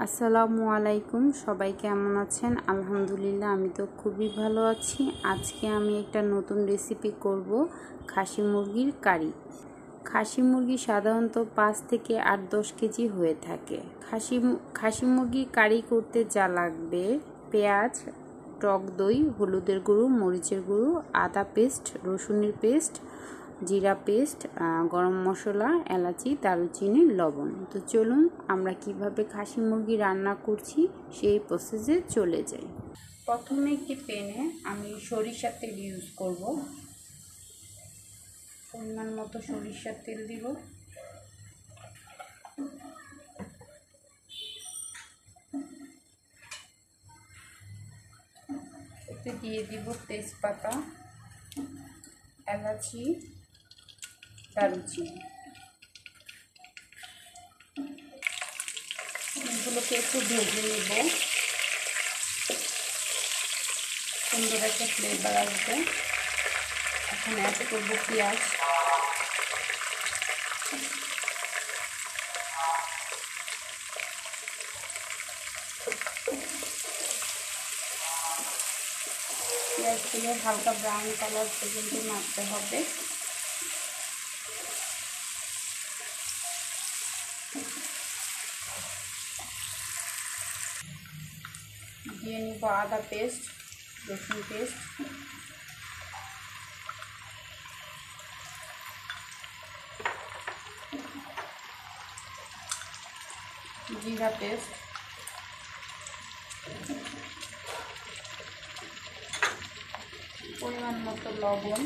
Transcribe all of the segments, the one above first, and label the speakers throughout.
Speaker 1: আসসালামু আলাইকুম, সবাই কেমন আছেন? আলহামদুলিল্লাহ, আমি তো খুবই ভালো আছি। আজকে আমি একটা নতুন রেসিপি করব, খাসি মুরগির কারি। খাসি মুরগি সাধারণত 5 থেকে 8-10 কেজি হয়ে থাকে। খাসি মুরগির কারি করতে যা লাগবে: পেঁয়াজ, টক দই, হলুদের গুঁড়ো, মরিচের গুঁড়ো, আদা পেস্ট, রসুনের পেস্ট, জিরা পেস্ট, গরম মশলা, এলাচি, দারুচিনি, লবণ। তো চলুন আমরা কিভাবে খাসি মুরগি রান্না করছি সেই প্রসেসে চলে যাই। প্রথমে একটি প্যানে আমি সরিষার তেল ইউজ করব। পরিমাণ মতো সরিষার তেল দিব। এতে দিয়ে দিব তেজপাতা, এলাচি, দারুচিনি। এগুলোকে একটু ভেজে নেব, সুন্দর একটা ফ্লেভার আসবে। এখন অ্যাড করবো পেঁয়াজ, পেঁয়াজগুলো হালকা ব্রাউন কালার পর্যন্ত নাড়তে হবে। দিয়ে নিব আদা পেস্ট, রসুন পেস্ট, জিরা পেস্ট, পরিমাণ মতো লবণ,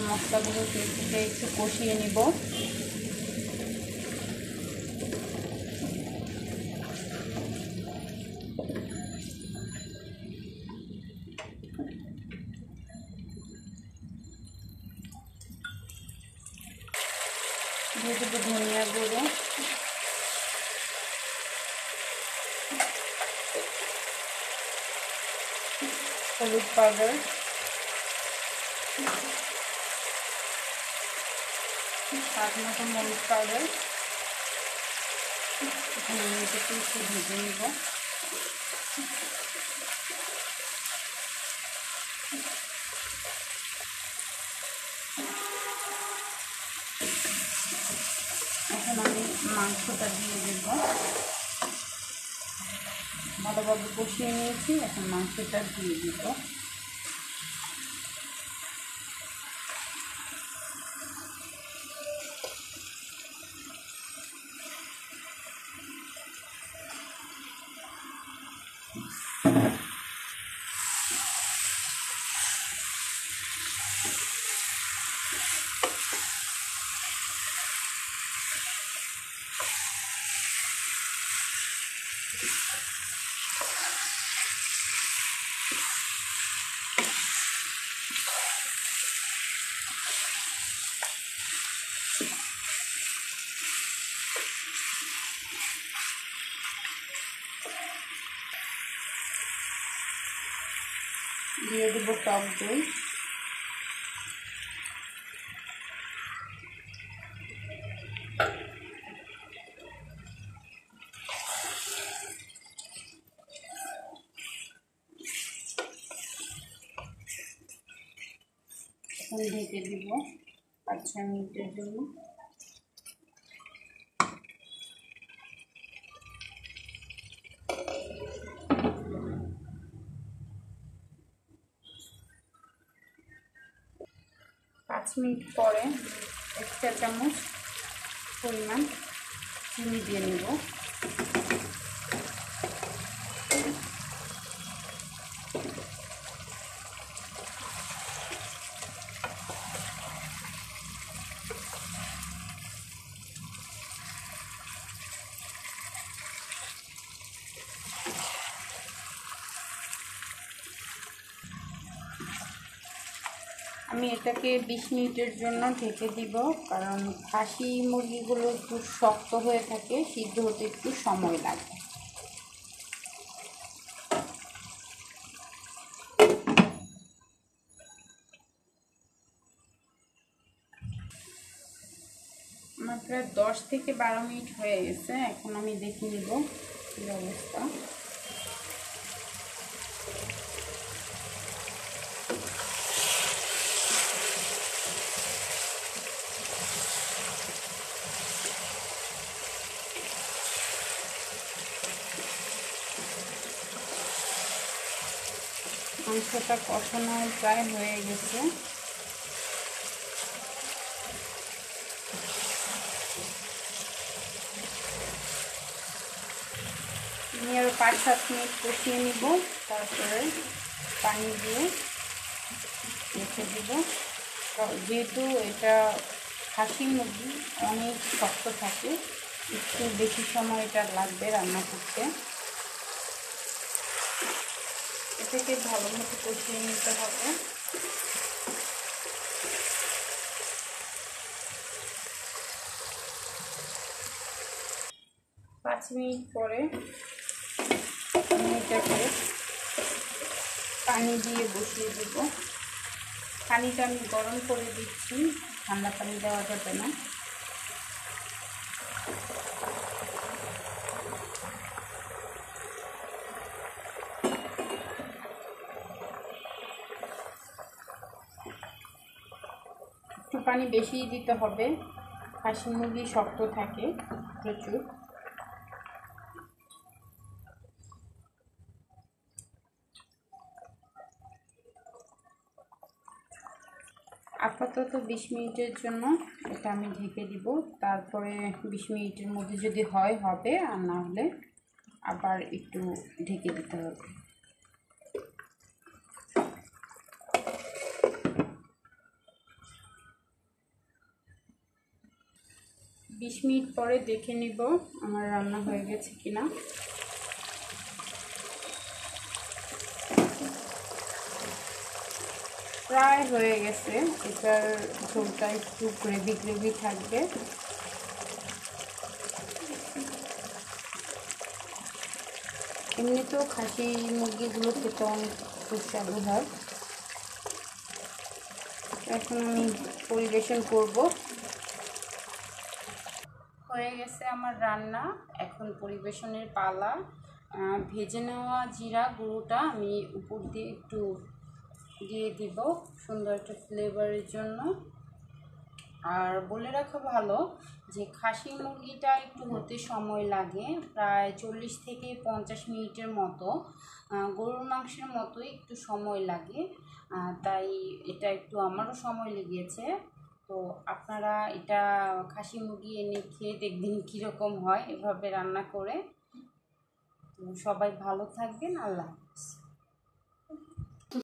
Speaker 1: মশলাগুলো একটু কষিয়ে নিব। দিয়ে দেবো ধনিয়া গুঁড়ো, হলুদ পাউডার, স্বাদ মতো মরিচ পাউডার। এখানে এটাকে একটু ভেজে নিব। এখন আমি মাংসটা দিয়ে দেব। ভালোভাবে কষিয়ে নিয়েছি, এখন মাংসটা দিয়ে দিব। দিয়ে দেব টক দই, এখন ঢেকে দিব 5-6 মিনিটের জন্য। পাঁচ মিনিট পরে 1 চা চামচ পরিমাণ চিনি দিয়ে নেব। আমি এটাকে 20 মিনিটের জন্য ঢেকে দিব, কারণ খাসি মুরগিগুলো একটু শক্ত হয়ে থাকে, সিদ্ধ হতে একটু সময় লাগে। আমার প্রায় 10 থেকে 12 মিনিট হয়ে গেছে। এখন আমি দেখে নিব কি অবস্থা। মাংসটা কষানো প্রায় হয়ে গেছে। আমি আরও 5-7 মিনিট কষিয়ে নিব, তারপরে পানি দিয়ে রেখে দেব। যেহেতু এটা খাসি মুরগি অনেক শক্ত থাকে, একটু বেশি সময় এটা লাগবে রান্না করতে। এটাকে ভালো মতো কষিয়ে নিতে হবে। পাঁচ মিনিট পরে আমি এটাকে পানি দিয়ে বসিয়ে দেব। পানিটা আমি গরম করে দিচ্ছি, ঠান্ডা পানি দেওয়া যাবে না। একটু পানি বেশি দিতে হবে, খাসি মুরগি শক্ত থাকে প্রচুর। আপাতত 20 মিনিটের জন্য এটা আমি ঢেকে দিব। তারপরে 20 মিনিটের মধ্যে যদি হয় হবে, আর না হলে আবার একটু ঢেকে দিতে হবে। বিশ মিনিট পরে দেখে নিব আমার রান্না হয়ে গেছে কিনা। প্রায় হয়ে গেছে। এটার ঝোলটা একটু গ্রেভি গ্রেভি থাকবে। এমনিতেও খাসি মুরগিগুলো খেতে অনেক সুস্বাদু হয়। এখন আমি পরিবেশন করব। হয়ে গেছে আমার রান্না, এখন পরিবেশনের পালা। ভেজে নেওয়া জিরা গুঁড়োটা আমি উপর দিয়ে একটু দিয়ে দিব সুন্দর একটা ফ্লেভারের জন্য। আর বলে রাখা ভালো যে খাসি মুরগিটা একটু হতে সময় লাগে, প্রায় 40 থেকে 50 মিনিটের মতো। গরুর মাংসের মতোই একটু সময় লাগে, তাই এটা একটু আমারও সময় লেগেছে। তো আপনারা এটা খাসি মুরগি এনে খেয়ে দেখবেন কীরকম হয় এভাবে রান্না করে। তো সবাই ভালো থাকবেন। আল্লাহ হাফেজ।